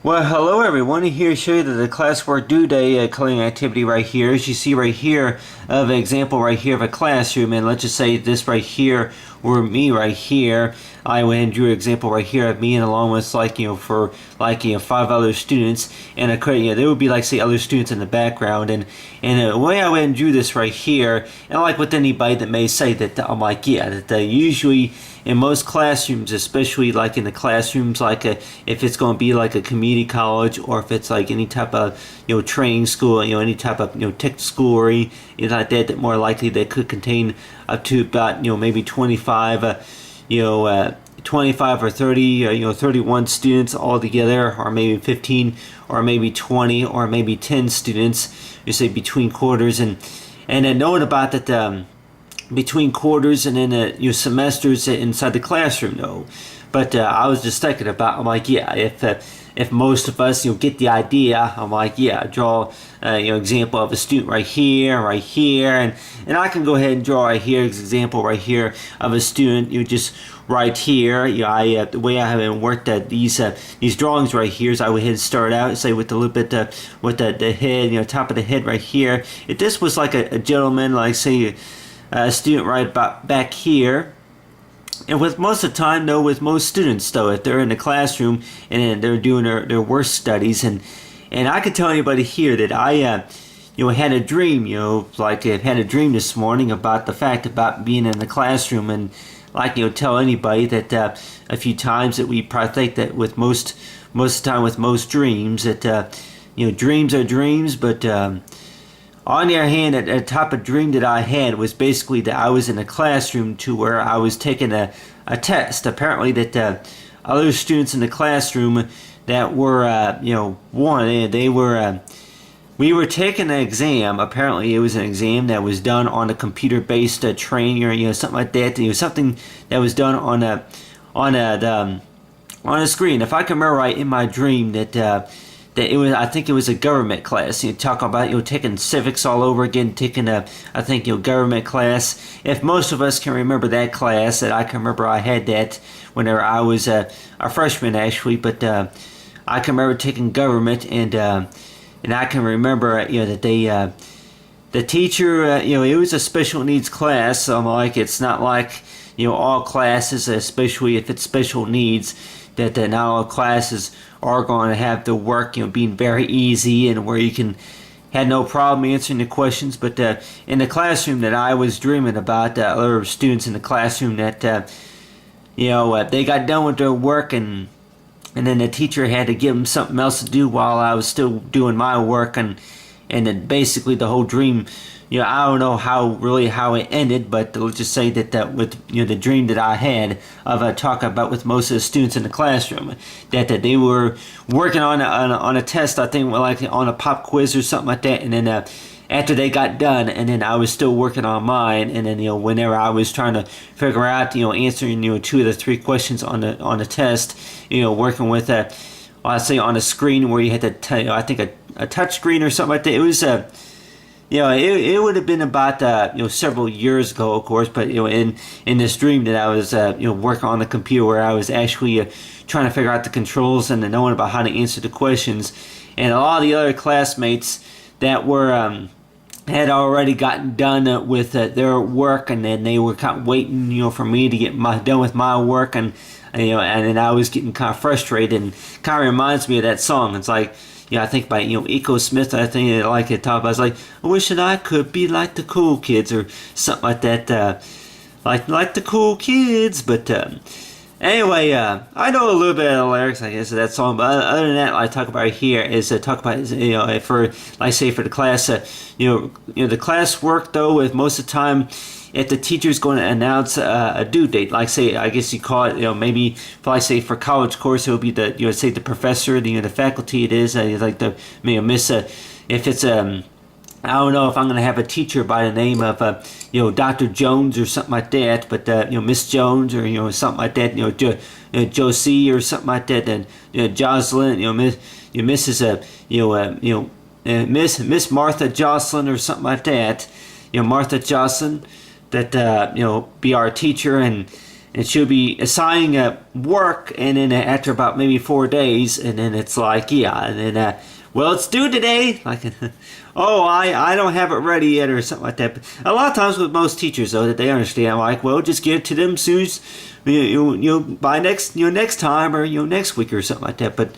Well, hello everyone. Here to show you that the classwork due day coloring activity right here. As you see right here, of an example right here of a classroom, and let's just say this right here were me right here. I went and drew an example right here of me, and along with for 5 other students, and I could there would be like say other students in the background, and the way I went and drew this right here, and like with anybody that may say that I'm like that usually in most classrooms, especially like in the classrooms, if it's going to be like a community college, or if it's like any type of training school, any type of tech school or anything like that, that more likely they could contain up to about maybe 25 25 or 30 31 students all together, or maybe 15 or maybe 20 or maybe 10 students, you say between quarters, and then knowing about that between quarters and then your semesters inside the classroom though. But I was just thinking about, I'm like if most of us get the idea, I'm like draw example of a student right here, and I can go ahead and draw right here example right here of a student just right here. The way I have worked at these drawings right here is I would ahead start out say with a little bit with the head, top of the head right here. If this was like a gentleman, like say a student right about back here. And with most of the time though, with most students though, if they're in the classroom and they're doing their work studies, and I could tell anybody here that I had a dream, like I had a dream this morning about the fact about being in the classroom, and like tell anybody that a few times that we probably think that with most of the time with most dreams that dreams are dreams, but on the other hand, at the top of dream that I had was basically that I was in a classroom to where I was taking a test. Apparently that other students in the classroom that were, we were taking an exam. Apparently it was an exam that was done on a computer-based training, or something like that. It was something that was done on a screen. If I can remember right in my dream that it was, I think it was a government class. Talk about taking civics all over again, taking a government class. If most of us can remember that class, that I can remember I had that whenever I was a freshman actually, but I can remember taking government, and I can remember that they the teacher it was a special needs class, so I'm like, it's not like all classes, especially if it's special needs, that not all classes are going to have the work being very easy and where you can had no problem answering the questions. But in the classroom that I was dreaming about, other students in the classroom that they got done with their work, and then the teacher had to give them something else to do while I was still doing my work, and then basically the whole dream, I don't know how it ended, but let's just say that with the dream that I had of talking about with most of the students in the classroom, that they were working on a test, I think like on a pop quiz or something like that, and then after they got done, and then I was still working on mine, and then whenever I was trying to figure out answering 2 of the 3 questions on the test, working with I say on a screen where you had to I think a touch screen or something like that. It was it would have been about several years ago, of course, but in this dream that I was working on the computer, where I was actually trying to figure out the controls and knowing about how to answer the questions, and a lot of the other classmates that were had already gotten done with their work, and then they were kind of waiting for me to get done with my work, and then I was getting kind of frustrated, and kind of reminds me of that song. It's like, I think by Echo Smith, I think I like it. I was like, I wish that I could be like the cool kids, or something like that, like the cool kids. But anyway, I know a little bit of the lyrics, I guess, of that song. But other than that, I talk about here is talk about for like say for the class, the class work though, with most of the time, if the teacher's going to announce a due date, like say, I guess you call it, maybe for like say for college course, it would be the say the professor, the faculty it is, like the miss, if it's I don't know if I'm going to have a teacher by the name of Dr. Jones or something like that, but Miss Jones, or something like that, Josie or something like that, and Jocelyn, Mrs. Miss Martha Jocelyn or something like that, Martha Jocelyn, that be our teacher, and and she'll be assigning work, and then after about maybe 4 days, and then it's like, yeah, and then well, it's due today. Like, oh, I don't have it ready yet, or something like that. But a lot of times with most teachers, though, that they understand, like, well, just give it to them soon as by next time, or next week or something like that. But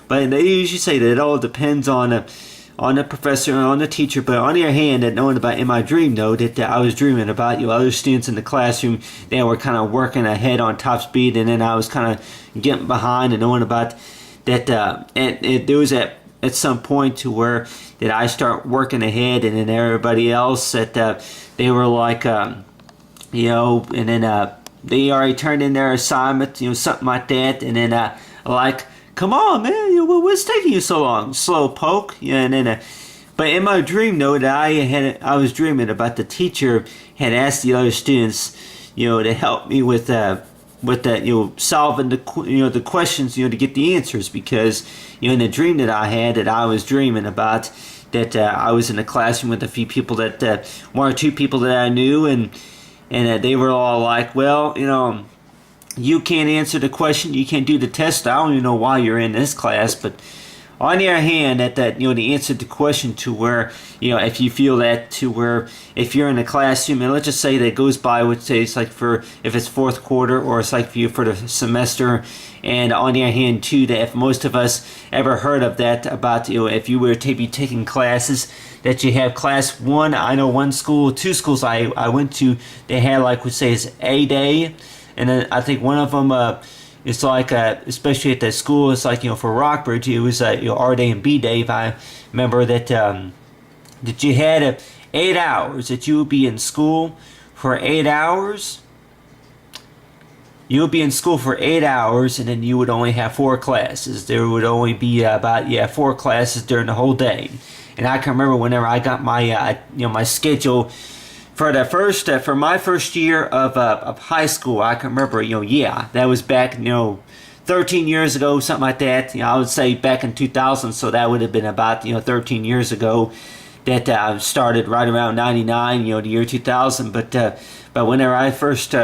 they usually say that it all depends on the professor and on the teacher. But on the other hand, that knowing about in my dream, though, that I was dreaming about other students in the classroom, they were kind of working ahead on top speed, and then I was kind of getting behind, and knowing about that, and there was at some point to where that I start working ahead, and then everybody else that they were like, and then they already turned in their assignment, something like that, and then like, come on, man, what's taking you so long, slow poke, and then. But in my dream, though, that I was dreaming about the teacher had asked the other students, to help me with that, solving the questions, to get the answers, because in the dream that I had, that I was dreaming about, that I was in a classroom with a few people that one or two people that I knew, and they were all like, well, you can't answer the question, you can't do the test, I don't even know why you're in this class. But on the other hand, that the answer to the question to where, if you feel that, to where if you're in a classroom, and let's just say that goes by, which say it's like if it's fourth quarter, or it's like for you for the semester. And on the other hand too, that if most of us ever heard of that, about if you were to be taking classes, that you have class 1. I know two schools I went to, they had, like we say, it's A day, and then I think one of them it's like, especially at the school, it's like, for Rockbridge, it was R day and B day. If I remember that you had 8 hours, that you would be in school for 8 hours. You would be in school for 8 hours, and then you would only have 4 classes. There would only be about 4 classes during the whole day. And I can remember whenever I got my my schedule for for my first year of high school. I can remember, that was back 13 years ago, something like that. I would say back in 2000, so that would have been about 13 years ago. That I started right around 99, the year 2000. But whenever I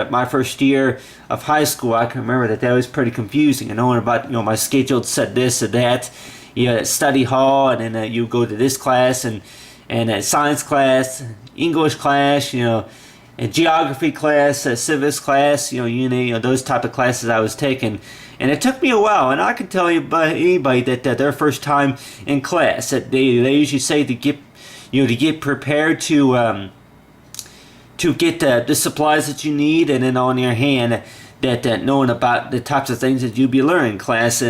my first year of high school, I can remember that was pretty confusing, and knowing about my schedule said this or that. At study hall, and then you go to this class, and science class, English class, and geography class, civics class, those type of classes I was taking. And it took me a while, and I can tell you about anybody that their first time in class, that they usually say to get prepared to get the supplies that you need, and then on your hand that knowing about the types of things that you'll be learning in class,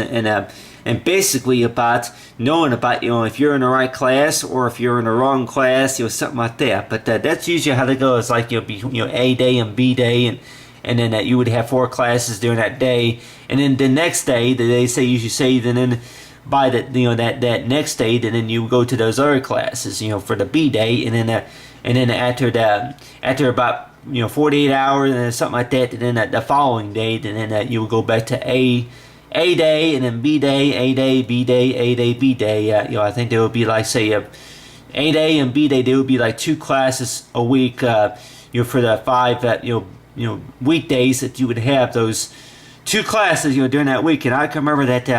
and basically about knowing about if you're in the right class or if you're in the wrong class, something like that. But that's usually how they go. It's like be A day and B day, and then you would have 4 classes during that day, and then the next day usually say then by that next day, then you go to those other classes for the B day, and then after about 48 hours and something like that, and then the following day, and then you will go back to A day, and then B day, A day, B day, A day, B day. I think there would be like, say, A day and B day. There would be like 2 classes a week. For the 5 weekdays that you would have those 2 classes during that week. And I can remember that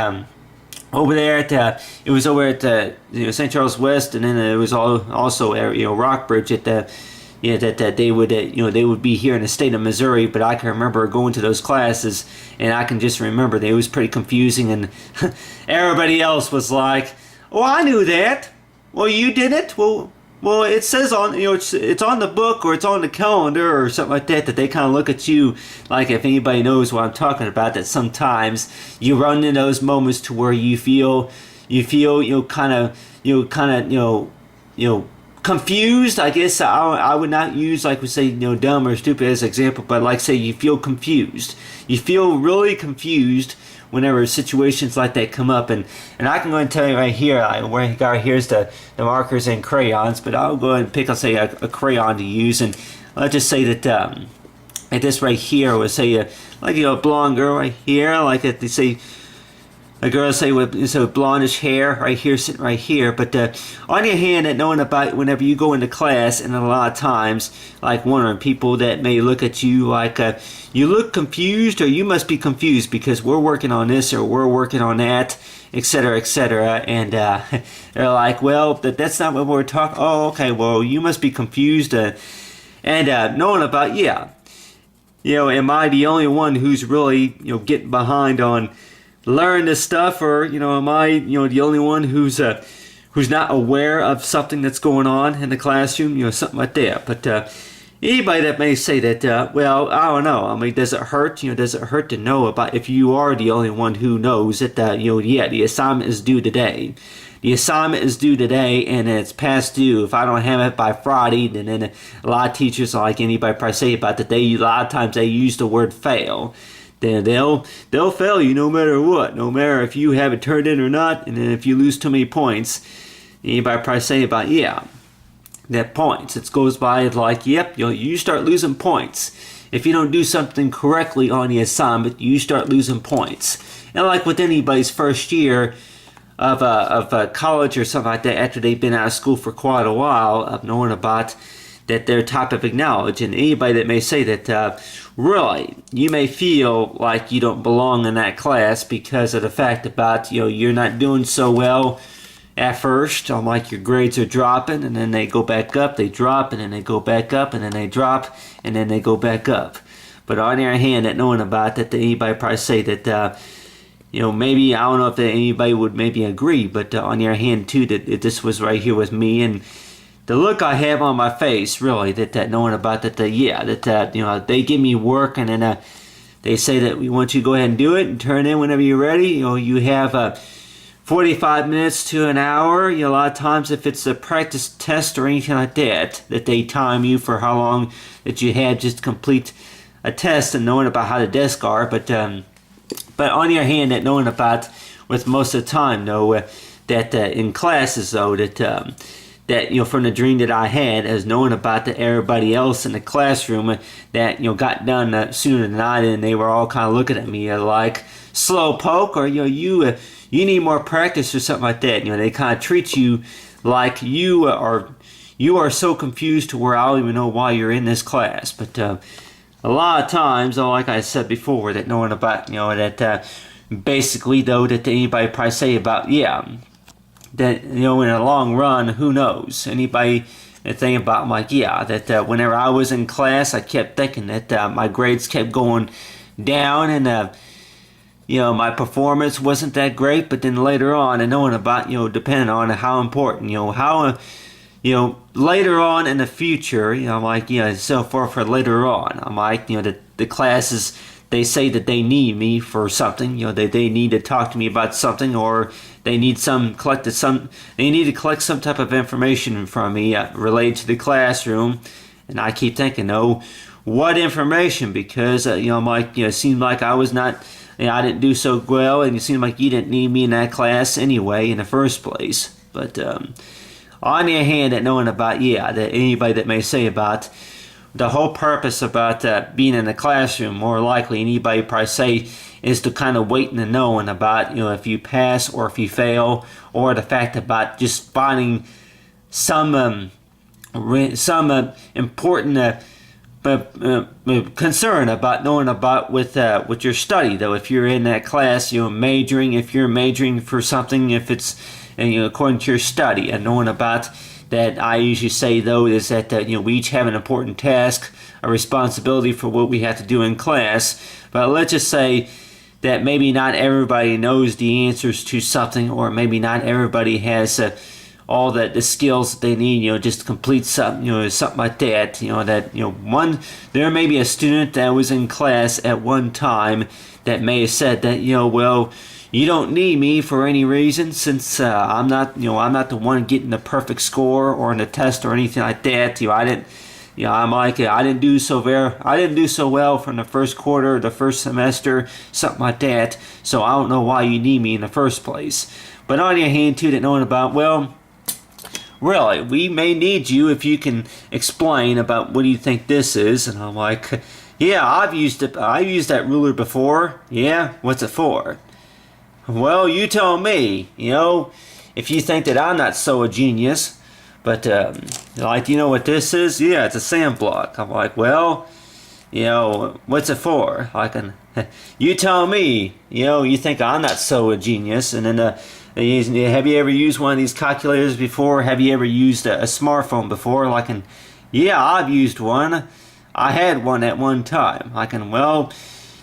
over there at it was over at St. Charles West, and then it was also at Rockbridge at the. That they would they would be here in the state of Missouri. But I can remember going to those classes, and I can just remember that it was pretty confusing, and everybody else was like, "Oh, I knew that. Well, you didn't. Well, it says on it's on the book, or it's on the calendar, or something like that." That they kind of look at you like, if anybody knows what I'm talking about, that sometimes you run into those moments to where you feel kind of confused. I guess I would not use, like we say, dumb or stupid as an example, but like say you feel confused. You feel really confused whenever situations like that come up, and I can go and tell you right here, here's the markers and crayons, but I'll go ahead and pick, I'll say a crayon to use, and let's just say that at this right here, we'll say like a blonde girl right here, like that they say. a girl say with so blondish hair right here, sitting right here. But on your hand, that knowing about whenever you go into class, and a lot of times, like wondering people that may look at you like you look confused, or you must be confused because we're working on this or we're working on that, etc., etc. And they're like, well, that's not what we're talking. Oh, okay. Well, you must be confused. And knowing about, yeah, am I the only one who's really, getting behind on learning this stuff, or, am I, the only one who's not aware of something that's going on in the classroom, something like that. But anybody that may say that, well, I don't know. I mean, does it hurt? Does it hurt to know about if you are the only one who knows that, yeah, the assignment is due today. The assignment is due today, and it's past due. If I don't have it by Friday, then a lot of teachers, like anybody probably say about that, a lot of times they use the word fail. Then they'll fail you no matter what, no matter if you have it turned in or not. And then if you lose too many points, anybody probably say about, yeah, that points. It goes by like, yep, you start losing points. If you don't do something correctly on the assignment, you start losing points. And like with anybody's first year of college or something like that, after they've been out of school for quite a while, of knowing about that their topic of knowledge, and anybody that may say that really you may feel like you don't belong in that class because of the fact about you're not doing so well at first. Like your grades are dropping, and then they go back up, they drop, and then they go back up, and then they drop, and then they go back up. But on the other hand, that knowing about that, anybody probably say that maybe, I don't know if anybody would maybe agree, but on the other hand too, that this was right here with me, and the look I have on my face, really, that knowing about that, they give me work, and then they say that we want you to go ahead and do it and turn in whenever you're ready. You have 45 minutes to an hour. A lot of times, if it's a practice test or anything like that they time you for how long that you have just to complete a test, and knowing about how the desks are. But on the other hand, that knowing about with most of the time, though, that in classes, though, that from the dream that I had, as knowing about that everybody else in the classroom that got done sooner than I did, and they were all kind of looking at me like slow poke, or you need more practice or something like that. They kind of treat you like you are so confused to where I don't even know why you're in this class. But a lot of times, like I said before, that knowing about that basically, though, that anybody probably say about, yeah, that in the long run, who knows? Anybody that think about, like, yeah, that whenever I was in class, I kept thinking that my grades kept going down, and my performance wasn't that great. But then later on, and knowing about, depending on how important, how later on in the future, so for later on, I'm like, the classes, they say that they need me for something, they need to talk to me about something, or they need they need to collect some type of information from me related to the classroom. And I keep thinking, what information? Because I'm like, it seemed like I was not, I didn't do so well, and it seemed like you didn't need me in that class anyway in the first place. But on the other hand, that knowing about, yeah, that anybody that may say about the whole purpose about being in the classroom, more likely anybody probably say, is to kind of wait and knowing about if you pass or if you fail, or the fact about just finding some important concern about knowing about with your study, though. If you're in that class, majoring, if you're majoring for something, if it's according to your study, and knowing about that, I usually say, though, is that we each have an important task, a responsibility for what we have to do in class. But let's just say that maybe not everybody knows the answers to something, or maybe not everybody has all the skills that they need, just to complete something, something like that. There may be a student that was in class at one time that may have said that, well, you don't need me for any reason, since I'm not the one getting the perfect score or in the test or anything like that. I didn't do so well from the first quarter, the first semester, something like that. So I don't know why you need me in the first place. But on the other hand, too, that knowing about, well, really, we may need you if you can explain about what do you think this is. And I'm like, yeah, I've used that ruler before. Yeah, what's it for? Well, you tell me, if you think that I'm not so a genius, but, like, you know what this is? Yeah, it's a sand block. I'm like, well, what's it for? You tell me, you think I'm not so a genius, and then, have you ever used one of these calculators before? Have you ever used a smartphone before? Yeah, I've used one. I had one at one time. Well,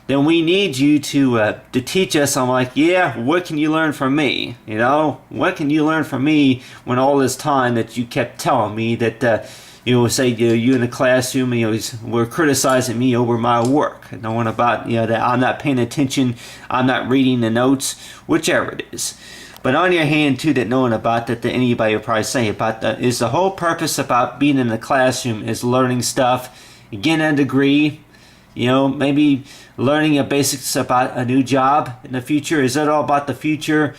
then we need you to teach us. I'm like, yeah, what can you learn from me? What can you learn from me when all this time that you kept telling me that, say you in the classroom, were criticizing me over my work, knowing about, that I'm not paying attention, I'm not reading the notes, whichever it is. But on your hand too, that knowing about that anybody will probably say about that is the whole purpose about being in the classroom is learning stuff, getting a degree, maybe learning the basics about a new job in the future. Is it all about the future,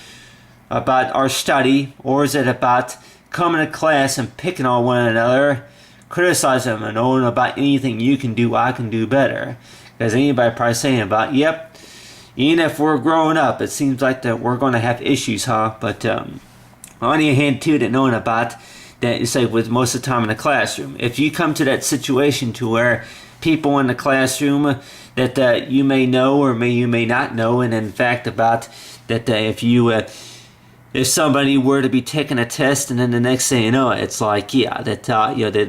about our study, or is it about coming to class and picking on one another, criticizing them, and knowing about anything you can do, I can do better? Because anybody probably saying about, yep, even if we're growing up, it seems like that we're going to have issues, huh? But on your hand too, that knowing about that, you say with most of the time in the classroom, if you come to that situation to where people in the classroom that you may know or you may not know, and in fact about that if somebody were to be taking a test and then the next thing you know, it's like, yeah, that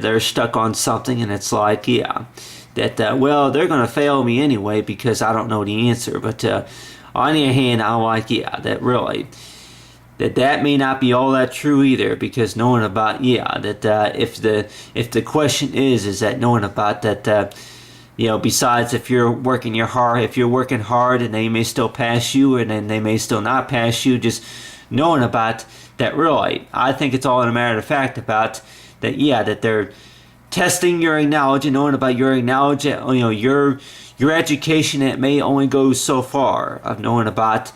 they're stuck on something, and it's like, yeah, that well, they're gonna fail me anyway because I don't know the answer. But on the other hand, I'm like, yeah, that really that may not be all that true either, because knowing about, yeah, that if the question is that knowing about that, besides if you're working hard and they may still pass you and then they may still not pass you, just knowing about that, really, I think it's all in a matter of fact about that, yeah, that they're testing your knowledge and knowing about your knowledge, your education. It may only go so far of knowing about,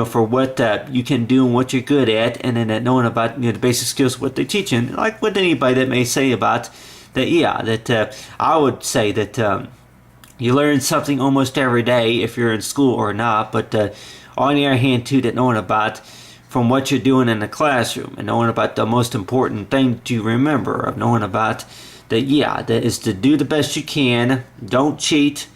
for what you can do and what you're good at, and then knowing about the basic skills, what they're teaching. Like with anybody that may say about that, yeah, that I would say that you learn something almost every day if you're in school or not. But on the other hand too, that knowing about from what you're doing in the classroom, and knowing about the most important thing to remember of knowing about that, yeah, that is to do the best you can, don't cheat,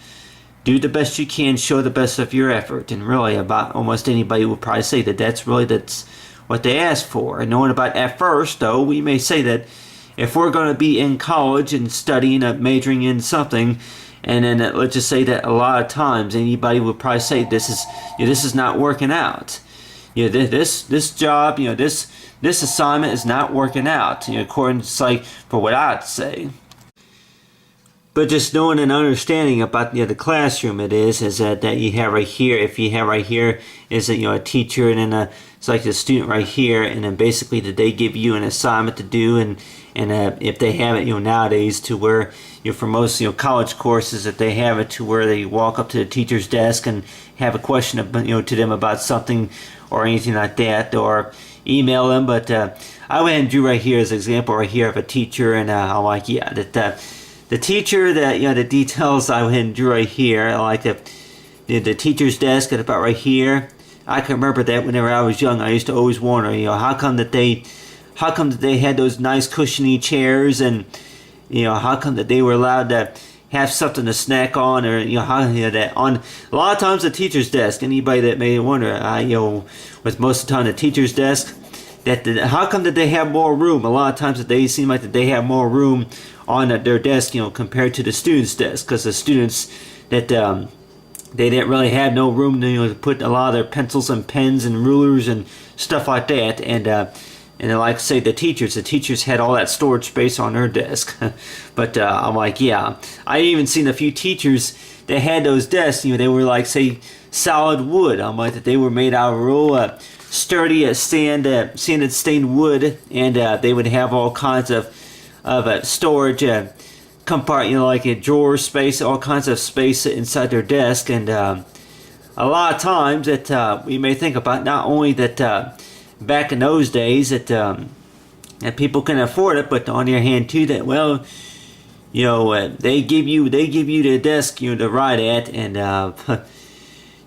do the best you can, show the best of your effort. And really about almost anybody will probably say that that's what they ask for. And knowing about at first though, we may say that if we're going to be in college and studying, majoring in something, and then let's just say that a lot of times anybody would probably say this is not working out. This job, this assignment is not working out, according to for what I'd say. But just knowing and understanding about the classroom, is that you have right here. If you have right here is that a teacher, and then it's like the student right here, and then basically that they give you an assignment to do, and if they have it nowadays to where for most college courses, that they have it to where they walk up to the teacher's desk and have a question to them about something or anything like that, or email them. But I went and drew right here as an example right here of a teacher, and I'm like, yeah, that the teacher that the details I went and drew right here, like the teacher's desk at about right here. I can remember that whenever I was young, I used to always wonder, how come that they had those nice cushiony chairs, and how come that they were allowed to have something to snack on, or that on a lot of times the teacher's desk. Anybody that may wonder, with most of the time the teacher's desk, how come that they have more room? A lot of times that they seem like that they have more room on their desk, compared to the student's desk, because the students that they didn't really have no room to put a lot of their pencils and pens and rulers and stuff like that, and like say the teachers had all that storage space on their desk. But I'm like, yeah, I even seen a few teachers that had those desks, they were like, say, solid wood. I'm like, that they were made out of real sturdy sanded stained wood, and they would have all kinds of storage compartment, like a drawer space, all kinds of space inside their desk. And a lot of times that we may think about, not only that back in those days that people can afford it, but on the other hand too, that well, they give you the desk to write at, and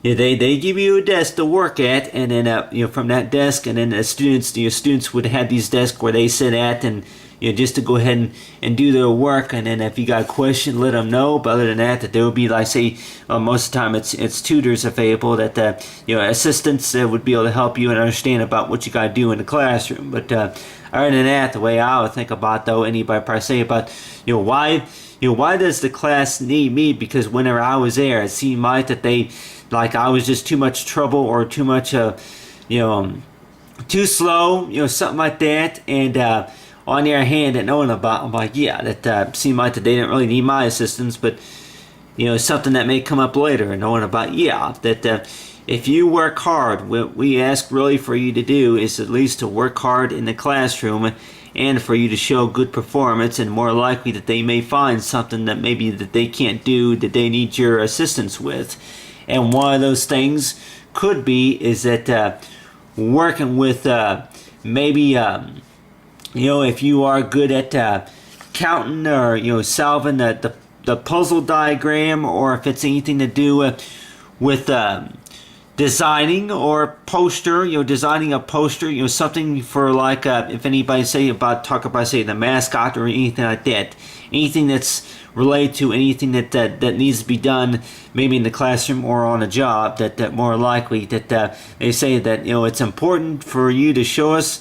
Yeah, they give you a desk to work at, and then from that desk, and then the students would have these desks where they sit at, and just to go ahead and do their work, and then if you got a question, let them know. But other than that, there would be, like, say, most of the time it's tutors available that assistants would be able to help you and understand about what you got to do in the classroom. But other than that, the way I would think about, though, anybody probably say about why does the class need me? Because whenever I was there, it seemed like I was just too much trouble, or too much too slow, something like that. And on the other hand, that knowing about, I'm like, yeah, that seemed like that they didn't really need my assistance, but something that may come up later, and knowing about, yeah, that if you work hard, what we ask really for you to do is at least to work hard in the classroom, and for you to show good performance, and more likely that they may find something that maybe that they can't do, that they need your assistance with. And one of those things could be is that working with maybe if you are good at counting, or solving the puzzle diagram, or if it's anything to do with designing or poster, designing a poster, something for, like, if anybody talk about say the mascot or anything like that, anything that's related to anything that needs to be done, maybe in the classroom or on a job, that more likely that they say that it's important for you to show us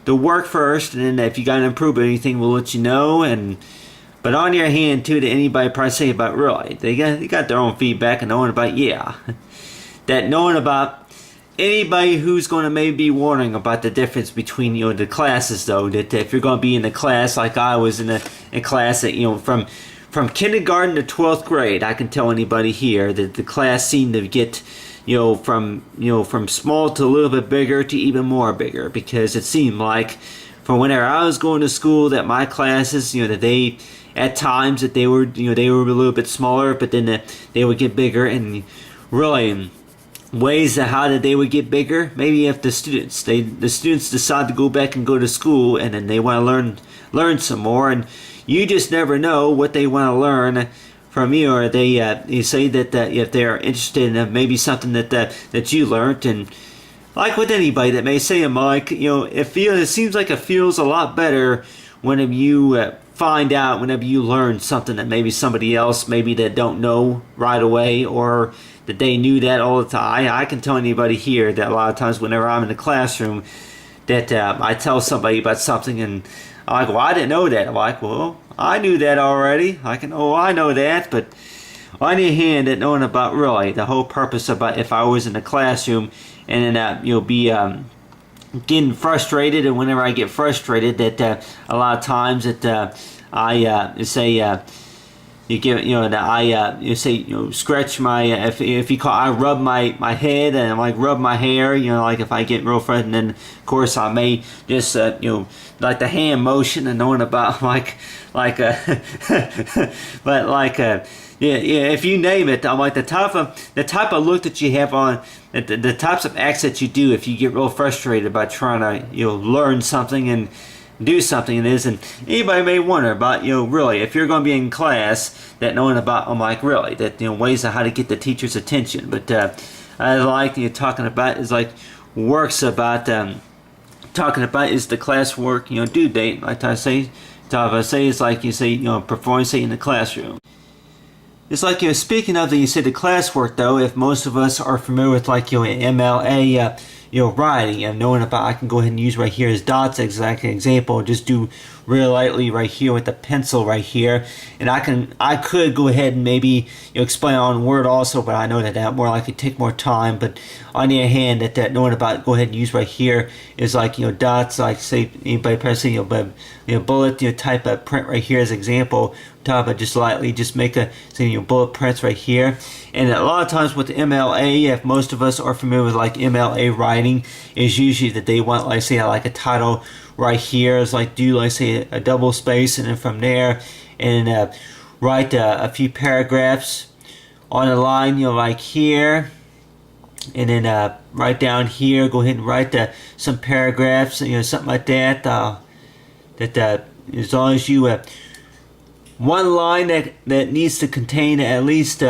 the work first, and then if you got to improve anything, we'll let you know. But on your hand too, to anybody probably say about, really, they got their own feedback, and knowing about, that knowing about anybody who's going to maybe be wondering about the difference between the classes, though, that if you're going to be in the class like I was in a class that from kindergarten to 12th grade, I can tell anybody here that the class seemed to get from small to a little bit bigger to even more bigger, because it seemed like from whenever I was going to school that my classes, that they at times that they were a little bit smaller, but then they would get bigger. And really, ways of how that they would get bigger, maybe if the students decide to go back and go to school, and then they want to learn some more, and you just never know what they want to learn from you, or they you say that if they're interested in maybe something that you learned. And like with anybody that may say, Mike, it seems like it feels a lot better whenever you whenever you learn something that maybe somebody else maybe that don't know right away, or that they knew that all the time. I can tell anybody here that a lot of times whenever I'm in the classroom that I tell somebody about something, and I'm like, well, I didn't know that. I'm like, well, I knew that already. I know that. But on the other hand, that knowing about, really, the whole purpose about if I was in the classroom, and then be getting frustrated, and whenever I get frustrated, that a lot of times that I say you give you say scratch my if you call I rub my head, and like rub my hair, like if I get real frustrated. And then of course I may just like the hand motion, and knowing about but if you name it, I'm like the type of look that you have on, the types of acts that you do if you get real frustrated by trying to learn something and do something. And anybody may wonder about really, if you're going to be in class, that knowing about, I'm like, really, that ways of how to get the teacher's attention. But I like talking about is like works about talking about is the classwork due date, like I say is like you say performing say in the classroom. It's like speaking of you say the classwork, though, if most of us are familiar with like MLA writing, and knowing about, I can go ahead and use right here as dots exact example, just do real lightly right here with the pencil right here. And I could go ahead and maybe explain on Word also, but I know that more likely take more time. But on the other hand, that knowing about, go ahead and use right here is like dots, like say anybody pressing bullet type of print right here as example. Top of just lightly just make a bullet prints right here. And a lot of times with MLA, if most of us are familiar with like MLA writing, is usually that they want like say like a title right here, is like do like say a double space, and then from there and write a few paragraphs on a line like here, and then right down here go ahead and write some paragraphs, something like that. That as long as you one line that needs to contain at least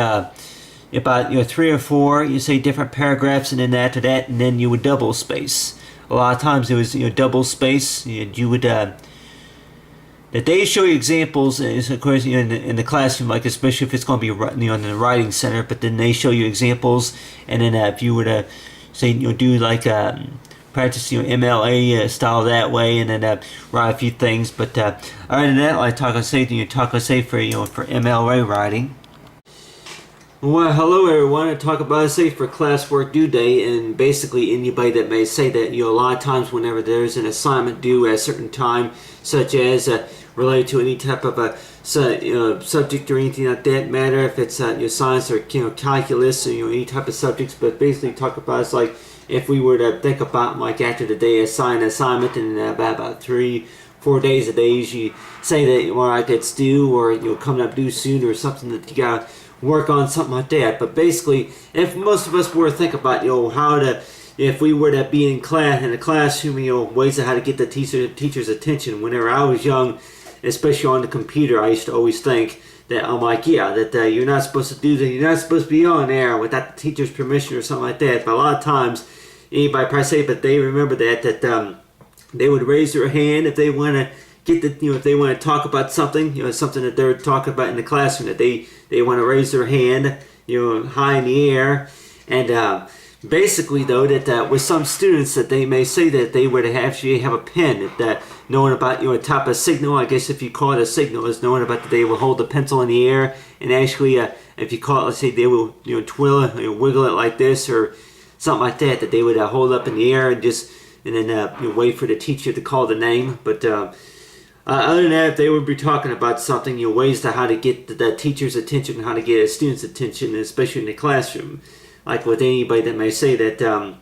about 3 or 4, you say different paragraphs, and then after that, and then you would double space. A lot of times it was double space, and you would that they show you examples, is of course in the classroom, like especially if it's going to be in the writing center. But then they show you examples, and then if you were to say do like practice MLA style that way, and then write a few things. But other than that, like Taco say for for MLA writing. Well, hello everyone. I talk about say for classwork due date, and basically anybody that may say that a lot of times whenever there's an assignment due at a certain time, such as related to any type of a subject or anything like that matter, if it's science or calculus or any type of subjects, but basically talk about it's like if we were to think about like after the day assign assignment, and about 3-4 days a day you say that like it's due or coming up due soon or something that you got work on, something like that. But basically, if most of us were to think about how to, if we were to be in a classroom, ways of how to get the teacher's attention. Whenever I was young, especially on the computer, I used to always think that I'm like, that you're not supposed to do that, you're not supposed to be on there without the teacher's permission or something like that. But a lot of times, anybody probably say, but they remember that they would raise their hand if they want to get the if they want to talk about something, something that they're talking about in the classroom, that they want to raise their hand high in the air. And basically though, that with some students that they may say that they would actually have a pen, that knowing about a type of signal, I guess if you call it a signal, is knowing about that they will hold the pencil in the air, and actually if you call it, let's say they will twirl it, wiggle it like this or something like that, that they would hold up in the air and then wait for the teacher to call the name. But other than that, if they would be talking about something, ways to how to get the teacher's attention, how to get a student's attention, especially in the classroom. Like with anybody that may say that a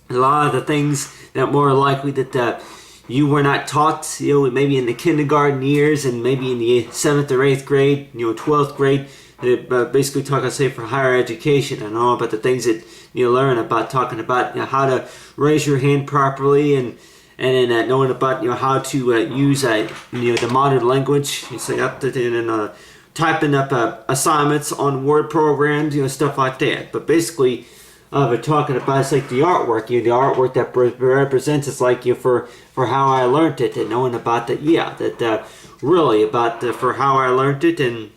lot of the things that more likely that you were not taught, maybe in the kindergarten years and maybe in the 7th or 8th grade, 12th grade, basically talking, say, for higher education, and all about the things that you learn about, talking about how to raise your hand properly, and then knowing about how to use the modern language, say up to and typing up assignments on Word programs, stuff like that. But basically, we're talking about it's like the artwork, the artwork that represents it's like for how I learned it, and knowing about that, that really about for how I learned it, and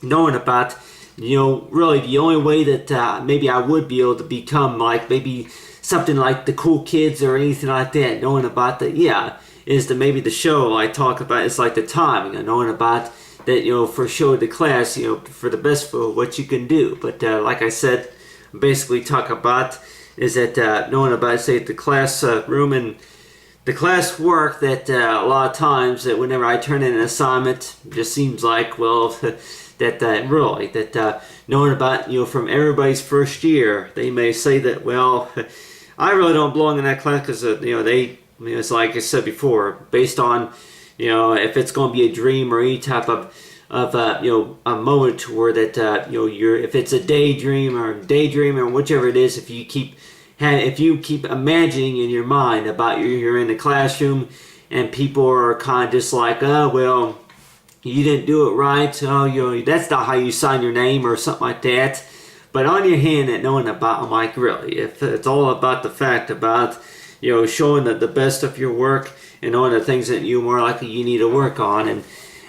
knowing about really the only way that maybe I would be able to become like maybe something like the cool kids or anything like that, knowing about that, is the maybe the show I talk about. It's like the time, knowing about that, for show the class, for the best for what you can do. But like I said, basically talk about is that knowing about, say, the class room and the class work, that a lot of times that whenever I turn in an assignment, it just seems like, well, that really, that knowing about, from everybody's first year, they may say that, well, I really don't belong in that class because, it's like I said before, based on, if it's going to be a dream or any type of a moment where that, if it's a daydream or whichever it is, if you keep imagining in your mind about you're in the classroom and people are kind of just like, oh, well, you didn't do it right, so that's not how you sign your name or something like that. But on your hand, that knowing about, I'm like, really, if it's all about the fact about showing the best of your work and knowing the things that you more likely you need to work on.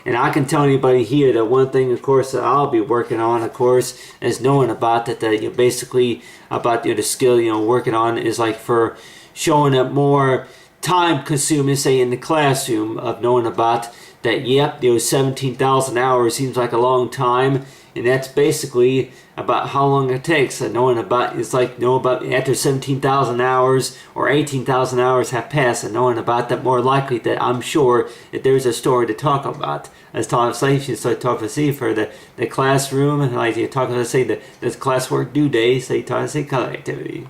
And I can tell anybody here that one thing, of course, that I'll be working on, of course, is knowing about that basically about the skill working on is like for showing up more time consuming, say, in the classroom, of knowing about that, 17,000 hours seems like a long time, and that's basically about how long it takes. And knowing about, it's like about after 17,000 hours or 18,000 hours have passed, and knowing about that, more likely that I'm sure that there's a story to talk about. As Tom says, so talk to see for the classroom, and like you talk to say the classwork due day, say talk to say color activity.